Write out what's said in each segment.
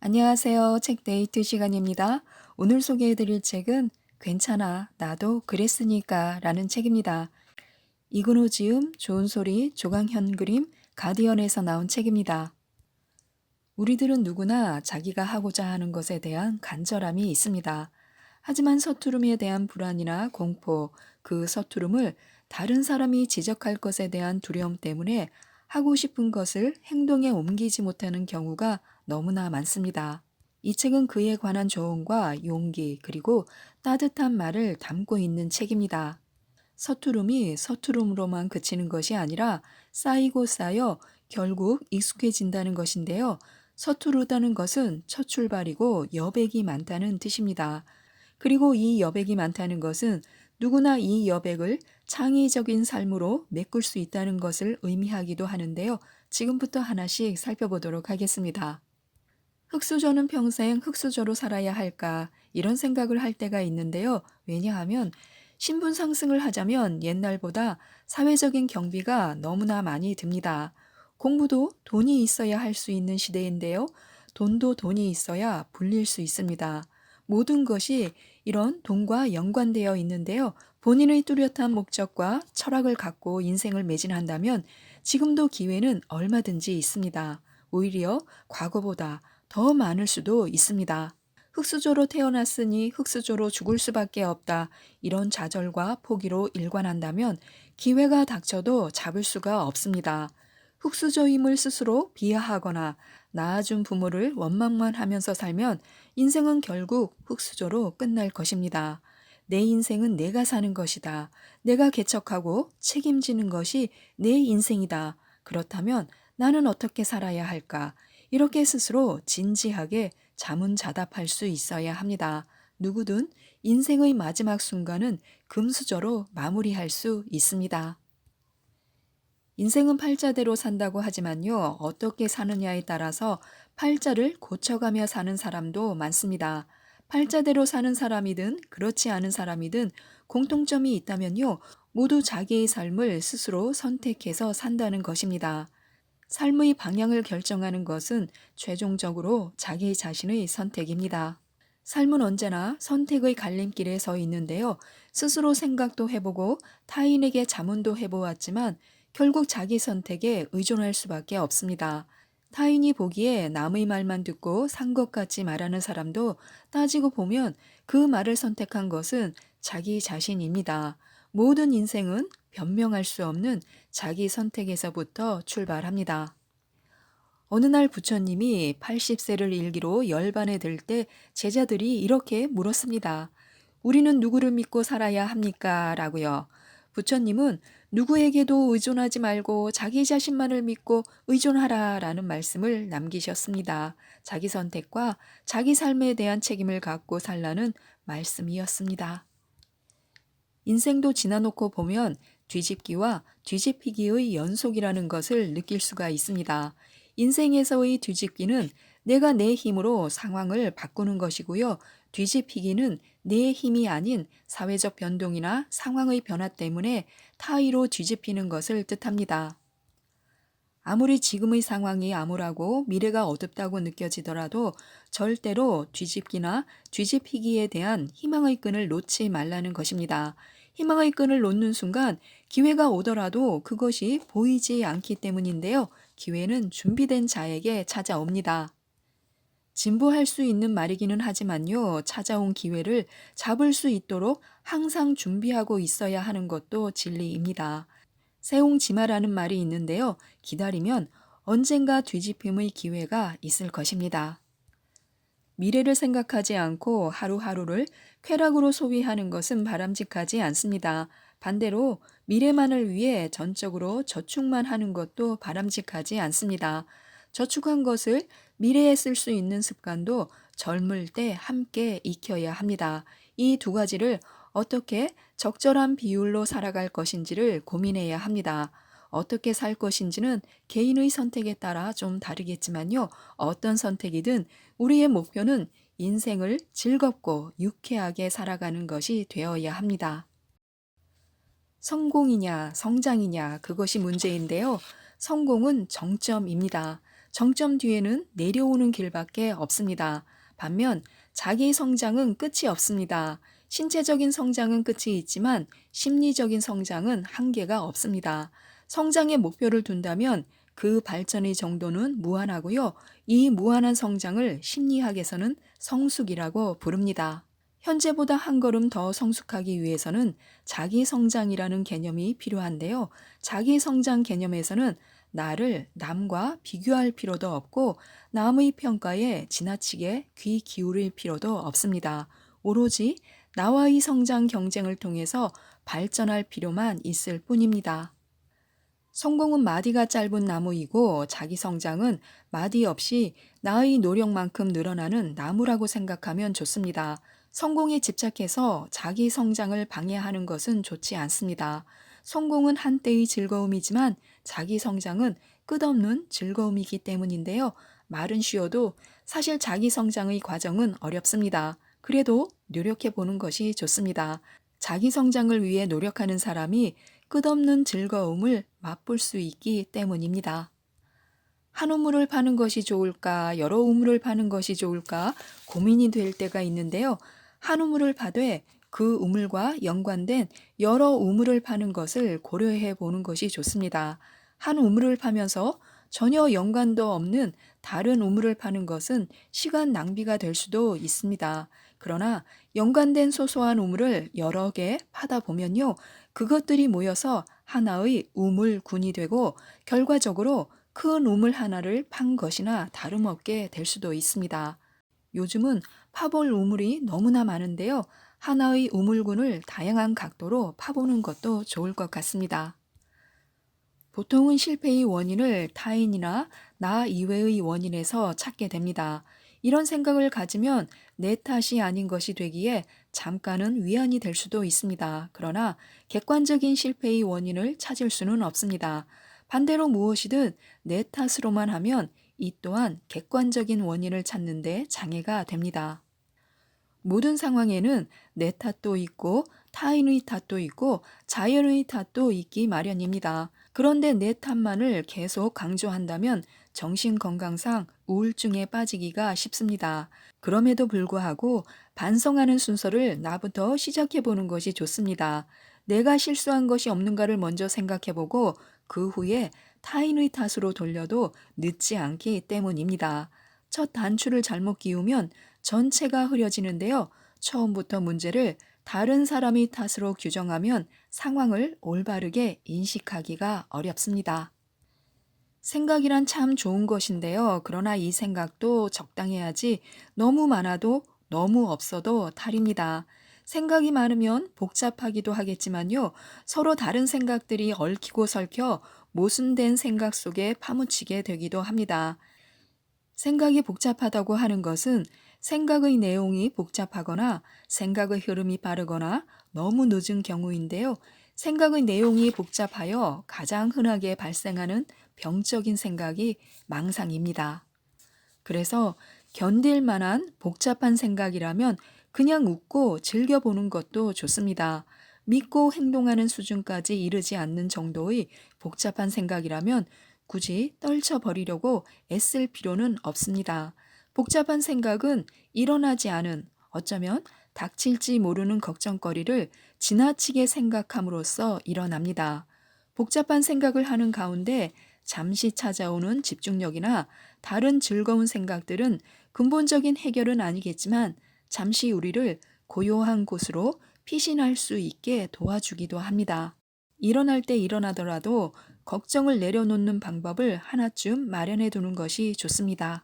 안녕하세요. 책 데이트 시간입니다. 오늘 소개해드릴 책은 괜찮아, 나도 그랬으니까 라는 책입니다. 이근호 지음, 좋은 소리, 조강현 그림, 가디언에서 나온 책입니다. 우리들은 누구나 자기가 하고자 하는 것에 대한 간절함이 있습니다. 하지만 서투름에 대한 불안이나 공포, 그 서투름을 다른 사람이 지적할 것에 대한 두려움 때문에 하고 싶은 것을 행동에 옮기지 못하는 경우가 너무나 많습니다. 이 책은 그에 관한 조언과 용기 그리고 따뜻한 말을 담고 있는 책입니다. 서투름이 서투름으로만 그치는 것이 아니라 쌓이고 쌓여 결국 익숙해진다는 것인데요. 서투르다는 것은 첫 출발이고 여백이 많다는 뜻입니다. 그리고 이 여백이 많다는 것은 누구나 이 여백을 창의적인 삶으로 메꿀 수 있다는 것을 의미하기도 하는데요. 지금부터 하나씩 살펴보도록 하겠습니다. 흙수저는 평생 흙수저로 살아야 할까? 이런 생각을 할 때가 있는데요. 왜냐하면 신분 상승을 하자면 옛날보다 사회적인 경비가 너무나 많이 듭니다. 공부도 돈이 있어야 할 수 있는 시대인데요. 돈도 돈이 있어야 불릴 수 있습니다. 모든 것이 이런 돈과 연관되어 있는데요. 본인의 뚜렷한 목적과 철학을 갖고 인생을 매진한다면 지금도 기회는 얼마든지 있습니다. 오히려 과거보다 더 많을 수도 있습니다. 흙수저로 태어났으니 흙수저로 죽을 수밖에 없다. 이런 좌절과 포기로 일관한다면 기회가 닥쳐도 잡을 수가 없습니다. 흙수저임을 스스로 비하하거나 낳아준 부모를 원망만 하면서 살면 인생은 결국 흙수저로 끝날 것입니다. 내 인생은 내가 사는 것이다. 내가 개척하고 책임지는 것이 내 인생이다. 그렇다면 나는 어떻게 살아야 할까? 이렇게 스스로 진지하게 자문자답할 수 있어야 합니다. 누구든 인생의 마지막 순간은 금수저로 마무리할 수 있습니다. 인생은 팔자대로 산다고 하지만요, 어떻게 사느냐에 따라서 팔자를 고쳐가며 사는 사람도 많습니다. 팔자대로 사는 사람이든 그렇지 않은 사람이든 공통점이 있다면요, 모두 자기의 삶을 스스로 선택해서 산다는 것입니다. 삶의 방향을 결정하는 것은 최종적으로 자기 자신의 선택입니다. 삶은 언제나 선택의 갈림길에 서 있는데요. 스스로 생각도 해보고 타인에게 자문도 해보았지만 결국 자기 선택에 의존할 수밖에 없습니다. 타인이 보기에 남의 말만 듣고 산 것 같이 말하는 사람도 따지고 보면 그 말을 선택한 것은 자기 자신입니다. 모든 인생은 변명할 수 없는 자기 선택에서부터 출발합니다. 어느 날 부처님이 80세를 일기로 열반에 들 때 제자들이 이렇게 물었습니다. 우리는 누구를 믿고 살아야 합니까? 라고요. 부처님은 누구에게도 의존하지 말고 자기 자신만을 믿고 의존하라 라는 말씀을 남기셨습니다. 자기 선택과 자기 삶에 대한 책임을 갖고 살라는 말씀이었습니다. 인생도 지나놓고 보면 뒤집기와 뒤집히기의 연속이라는 것을 느낄 수가 있습니다. 인생에서의 뒤집기는 내가 내 힘으로 상황을 바꾸는 것이고요. 뒤집히기는 내 힘이 아닌 사회적 변동이나 상황의 변화 때문에 타의로 뒤집히는 것을 뜻합니다. 아무리 지금의 상황이 암울하고 미래가 어둡다고 느껴지더라도 절대로 뒤집기나 뒤집히기에 대한 희망의 끈을 놓지 말라는 것입니다. 희망의 끈을 놓는 순간 기회가 오더라도 그것이 보이지 않기 때문인데요. 기회는 준비된 자에게 찾아옵니다. 진보할 수 있는 말이기는 하지만요, 찾아온 기회를 잡을 수 있도록 항상 준비하고 있어야 하는 것도 진리입니다. 세옹지마라는 말이 있는데요. 기다리면 언젠가 뒤집힘의 기회가 있을 것입니다. 미래를 생각하지 않고 하루하루를 쾌락으로 소비하는 것은 바람직하지 않습니다. 반대로 미래만을 위해 전적으로 저축만 하는 것도 바람직하지 않습니다. 저축한 것을 미래에 쓸 수 있는 습관도 젊을 때 함께 익혀야 합니다. 이 두 가지를 어떻게 적절한 비율로 살아갈 것인지를 고민해야 합니다. 어떻게 살 것인지는 개인의 선택에 따라 좀 다르겠지만요. 어떤 선택이든 우리의 목표는 인생을 즐겁고 유쾌하게 살아가는 것이 되어야 합니다. 성공이냐, 성장이냐, 그것이 문제인데요. 성공은 정점입니다. 정점 뒤에는 내려오는 길밖에 없습니다. 반면 자기 성장은 끝이 없습니다. 신체적인 성장은 끝이 있지만 심리적인 성장은 한계가 없습니다. 성장의 목표를 둔다면 그 발전의 정도는 무한하고요. 이 무한한 성장을 심리학에서는 성숙이라고 부릅니다. 현재보다 한 걸음 더 성숙하기 위해서는 자기 성장이라는 개념이 필요한데요. 자기 성장 개념에서는 나를 남과 비교할 필요도 없고 남의 평가에 지나치게 귀 기울일 필요도 없습니다. 오로지 나와의 성장 경쟁을 통해서 발전할 필요만 있을 뿐입니다. 성공은 마디가 짧은 나무이고 자기 성장은 마디 없이 나의 노력만큼 늘어나는 나무라고 생각하면 좋습니다. 성공에 집착해서 자기 성장을 방해하는 것은 좋지 않습니다. 성공은 한때의 즐거움이지만 자기 성장은 끝없는 즐거움이기 때문인데요. 말은 쉬워도 사실 자기 성장의 과정은 어렵습니다. 그래도 노력해 보는 것이 좋습니다. 자기 성장을 위해 노력하는 사람이 끝없는 즐거움을 맛볼 수 있기 때문입니다. 한 우물을 파는 것이 좋을까, 여러 우물을 파는 것이 좋을까 고민이 될 때가 있는데요. 한 우물을 파되 그 우물과 연관된 여러 우물을 파는 것을 고려해 보는 것이 좋습니다. 한 우물을 파면서 전혀 연관도 없는 다른 우물을 파는 것은 시간 낭비가 될 수도 있습니다. 그러나 연관된 소소한 우물을 여러 개 파다 보면요. 그것들이 모여서 하나의 우물군이 되고 결과적으로 큰 우물 하나를 판 것이나 다름없게 될 수도 있습니다. 요즘은 파볼 우물이 너무나 많은데요. 하나의 우물군을 다양한 각도로 파보는 것도 좋을 것 같습니다. 보통은 실패의 원인을 타인이나 나 이외의 원인에서 찾게 됩니다. 이런 생각을 가지면 내 탓이 아닌 것이 되기에 잠깐은 위안이 될 수도 있습니다. 그러나 객관적인 실패의 원인을 찾을 수는 없습니다. 반대로 무엇이든 내 탓으로만 하면 이 또한 객관적인 원인을 찾는 데 장애가 됩니다. 모든 상황에는 내 탓도 있고 타인의 탓도 있고 자연의 탓도 있기 마련입니다. 그런데 내 탓만을 계속 강조한다면 정신건강상 우울증에 빠지기가 쉽습니다. 그럼에도 불구하고 반성하는 순서를 나부터 시작해보는 것이 좋습니다. 내가 실수한 것이 없는가를 먼저 생각해보고 그 후에 타인의 탓으로 돌려도 늦지 않기 때문입니다. 첫 단추를 잘못 끼우면 전체가 흐려지는데요. 처음부터 문제를 다른 사람의 탓으로 규정하면 상황을 올바르게 인식하기가 어렵습니다. 생각이란 참 좋은 것인데요. 그러나 이 생각도 적당해야지 너무 많아도 너무 없어도 탈입니다. 생각이 많으면 복잡하기도 하겠지만요. 서로 다른 생각들이 얽히고 설켜 모순된 생각 속에 파묻히게 되기도 합니다. 생각이 복잡하다고 하는 것은 생각의 내용이 복잡하거나 생각의 흐름이 빠르거나 너무 늦은 경우인데요. 생각의 내용이 복잡하여 가장 흔하게 발생하는 병적인 생각이 망상입니다. 그래서 견딜 만한 복잡한 생각이라면 그냥 웃고 즐겨보는 것도 좋습니다. 믿고 행동하는 수준까지 이르지 않는 정도의 복잡한 생각이라면 굳이 떨쳐버리려고 애쓸 필요는 없습니다. 복잡한 생각은 일어나지 않은 어쩌면 닥칠지 모르는 걱정거리를 지나치게 생각함으로써 일어납니다. 복잡한 생각을 하는 가운데 잠시 찾아오는 집중력이나 다른 즐거운 생각들은 근본적인 해결은 아니겠지만 잠시 우리를 고요한 곳으로 피신할 수 있게 도와주기도 합니다. 일어날 때 일어나더라도 걱정을 내려놓는 방법을 하나쯤 마련해 두는 것이 좋습니다.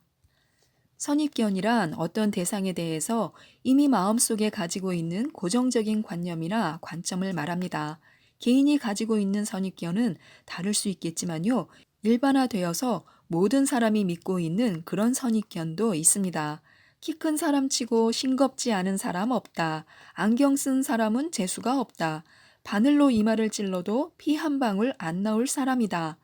선입견이란 어떤 대상에 대해서 이미 마음속에 가지고 있는 고정적인 관념이나 관점을 말합니다. 개인이 가지고 있는 선입견은 다를 수 있겠지만요. 일반화되어서 모든 사람이 믿고 있는 그런 선입견도 있습니다. 키 큰 사람치고 싱겁지 않은 사람 없다. 안경 쓴 사람은 재수가 없다. 바늘로 이마를 찔러도 피 한 방울 안 나올 사람이다.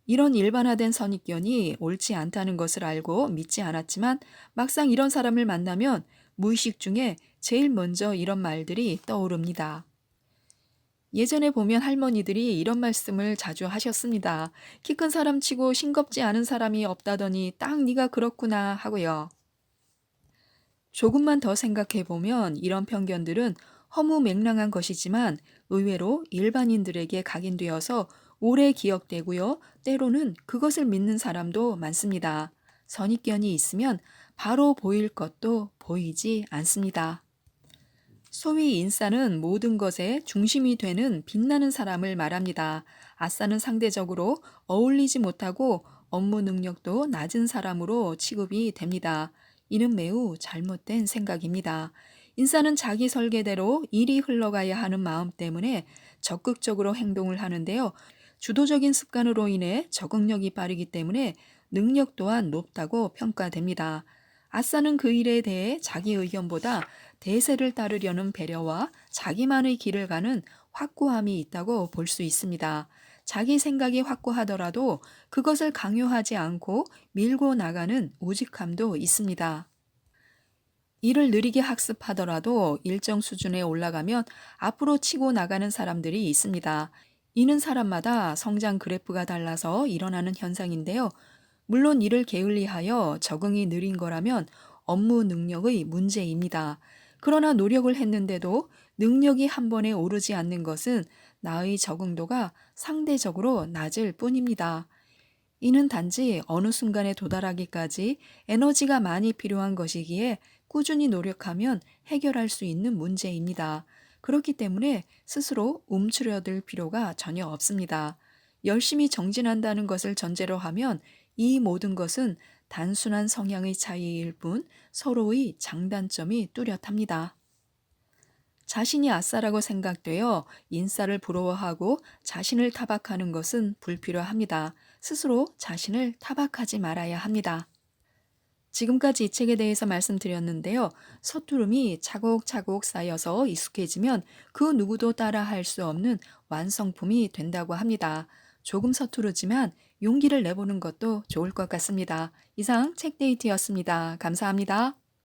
이런 일반화된 선입견이 옳지 않다는 것을 알고 믿지 않았지만 막상 이런 사람을 만나면 무의식 중에 제일 먼저 이런 말들이 떠오릅니다. 예전에 보면 할머니들이 이런 말씀을 자주 하셨습니다. 키 큰 사람 치고 싱겁지 않은 사람이 없다더니 딱 네가 그렇구나 하고요. 조금만 더 생각해 보면 이런 편견들은 허무맹랑한 것이지만 의외로 일반인들에게 각인되어서 오래 기억되고요. 때로는 그것을 믿는 사람도 많습니다. 선입견이 있으면 바로 보일 것도 보이지 않습니다. 소위 인싸는 모든 것의 중심이 되는 빛나는 사람을 말합니다. 아싸는 상대적으로 어울리지 못하고 업무 능력도 낮은 사람으로 취급이 됩니다. 이는 매우 잘못된 생각입니다. 인싸는 자기 설계대로 일이 흘러가야 하는 마음 때문에 적극적으로 행동을 하는데요. 주도적인 습관으로 인해 적응력이 빠르기 때문에 능력 또한 높다고 평가됩니다. 아싸는 그 일에 대해 자기 의견보다 대세를 따르려는 배려와 자기만의 길을 가는 확고함이 있다고 볼 수 있습니다. 자기 생각이 확고하더라도 그것을 강요하지 않고 밀고 나가는 우직함도 있습니다. 일을 느리게 학습하더라도 일정 수준에 올라가면 앞으로 치고 나가는 사람들이 있습니다. 이는 사람마다 성장 그래프가 달라서 일어나는 현상인데요. 물론 이를 게을리하여 적응이 느린 거라면 업무 능력의 문제입니다. 그러나 노력을 했는데도 능력이 한 번에 오르지 않는 것은 나의 적응도가 상대적으로 낮을 뿐입니다. 이는 단지 어느 순간에 도달하기까지 에너지가 많이 필요한 것이기에 꾸준히 노력하면 해결할 수 있는 문제입니다. 그렇기 때문에 스스로 움츠려들 필요가 전혀 없습니다. 열심히 정진한다는 것을 전제로 하면 이 모든 것은 단순한 성향의 차이일 뿐 서로의 장단점이 뚜렷합니다. 자신이 아싸라고 생각되어 인싸를 부러워하고 자신을 타박하는 것은 불필요합니다. 스스로 자신을 타박하지 말아야 합니다. 지금까지 이 책에 대해서 말씀드렸는데요. 서투름이 차곡차곡 쌓여서 익숙해지면 그 누구도 따라할 수 없는 완성품이 된다고 합니다. 조금 서투르지만 용기를 내보는 것도 좋을 것 같습니다. 이상 책데이트였습니다. 감사합니다.